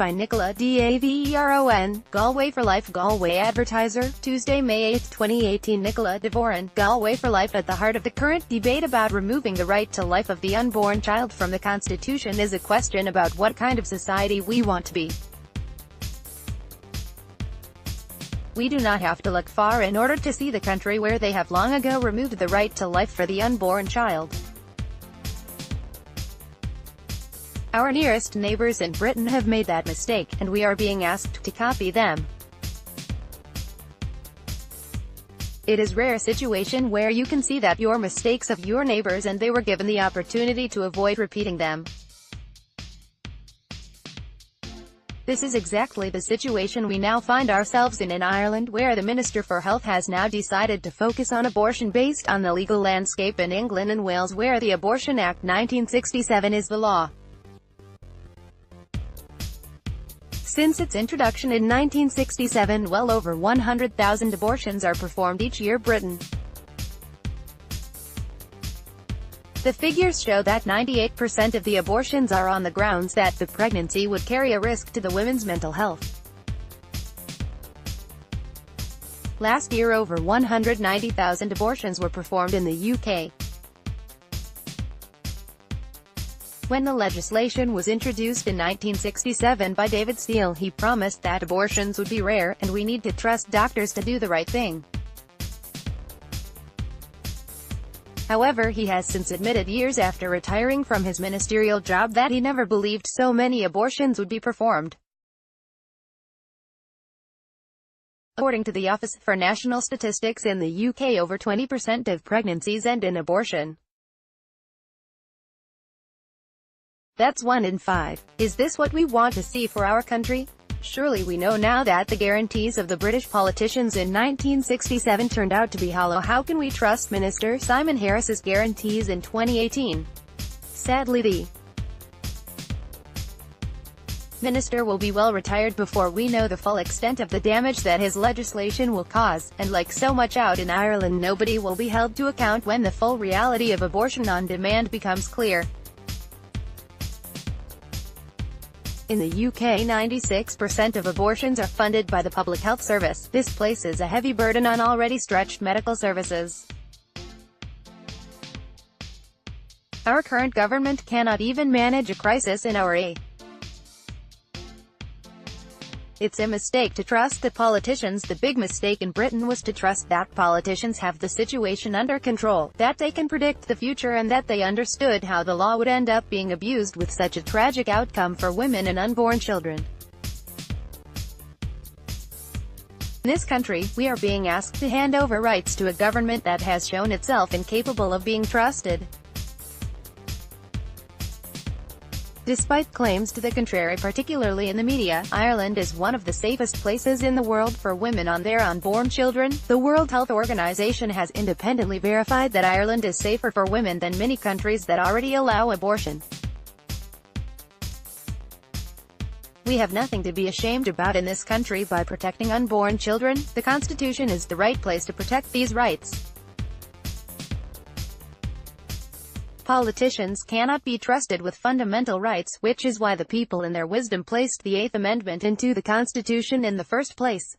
by Nicola Daveron, Galway For Life. Galway Advertiser, Tuesday, May 8, 2018. Nicola Davoren, Galway For Life. At the heart of the current debate about removing the right to life of the unborn child from the Constitution is a question about what kind of society we want to be. We do not have to look far in order to see the country where they have long ago removed the right to life for the unborn child. Our nearest neighbours in Britain have made that mistake, and we are being asked to copy them. It is a rare situation where you can see that your mistakes of your neighbours and they were given the opportunity to avoid repeating them. This is exactly the situation we now find ourselves in Ireland, where the Minister for Health has now decided to focus on abortion based on the legal landscape in England and Wales, where the Abortion Act 1967 is the law. Since its introduction in 1967, well over 100,000 abortions are performed each year in Britain. The figures show that 98% of the abortions are on the grounds that the pregnancy would carry a risk to the women's mental health. Last year, over 190,000 abortions were performed in the UK. When the legislation was introduced in 1967 by David Steele, he promised that abortions would be rare, and we need to trust doctors to do the right thing. However, he has since admitted, years after retiring from his ministerial job, that he never believed so many abortions would be performed. According to the Office for National Statistics in the UK, over 20% of pregnancies end in abortion. That's 1 in 5. Is this what we want to see for our country? Surely we know now that the guarantees of the British politicians in 1967 turned out to be hollow. How can we trust Minister Simon Harris's guarantees in 2018? Sadly, the minister will be well retired before we know the full extent of the damage that his legislation will cause, and like so much out in Ireland, nobody will be held to account when the full reality of abortion on demand becomes clear. In the UK, 96% of abortions are funded by the Public Health Service. This places a heavy burden on already stretched medical services. Our current government cannot even manage a crisis in our age. It's a mistake to trust the politicians. The big mistake in Britain was to trust that politicians have the situation under control, that they can predict the future, and that they understood how the law would end up being abused with such a tragic outcome for women and unborn children. In this country, we are being asked to hand over rights to a government that has shown itself incapable of being trusted. Despite claims to the contrary, particularly in the media, Ireland is one of the safest places in the world for women on their unborn children. The World Health Organization has independently verified that Ireland is safer for women than many countries that already allow abortion. We have nothing to be ashamed about in this country. By protecting unborn children, the Constitution is the right place to protect these rights. Politicians cannot be trusted with fundamental rights, which is why the people in their wisdom placed the 8th Amendment into the Constitution in the first place.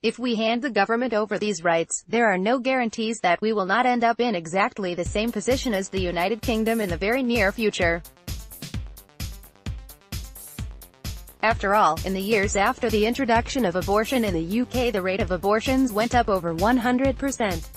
If we hand the government over these rights, there are no guarantees that we will not end up in exactly the same position as the United Kingdom in the very near future. After all, in the years after the introduction of abortion in the UK, the rate of abortions went up over 100%.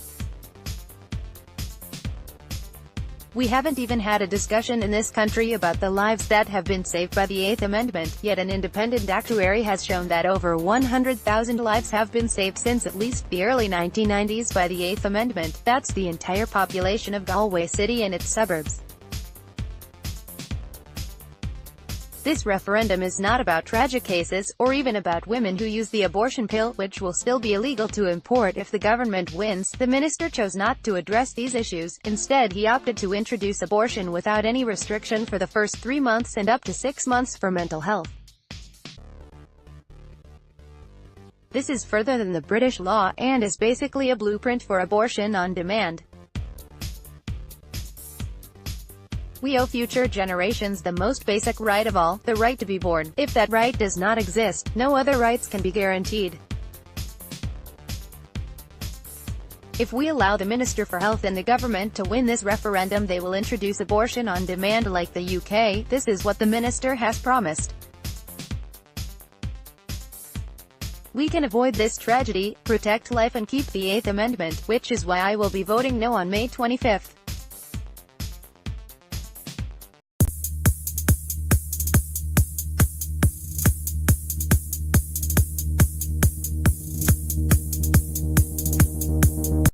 We haven't even had a discussion in this country about the lives that have been saved by the 8th Amendment, yet an independent actuary has shown that over 100,000 lives have been saved since at least the early 1990s by the 8th Amendment. That's the entire population of Galway City and its suburbs. This referendum is not about tragic cases, or even about women who use the abortion pill, which will still be illegal to import if the government wins. The minister chose not to address these issues. Instead, he opted to introduce abortion without any restriction for the first 3 months and up to 6 months for mental health. This is further than the British law, and is basically a blueprint for abortion on demand. We owe future generations the most basic right of all, the right to be born. If that right does not exist, no other rights can be guaranteed. If we allow the Minister for Health and the government to win this referendum, they will introduce abortion on demand like the UK. This is what the minister has promised. We can avoid this tragedy, protect life and keep the 8th Amendment, which is why I will be voting no on May 25th.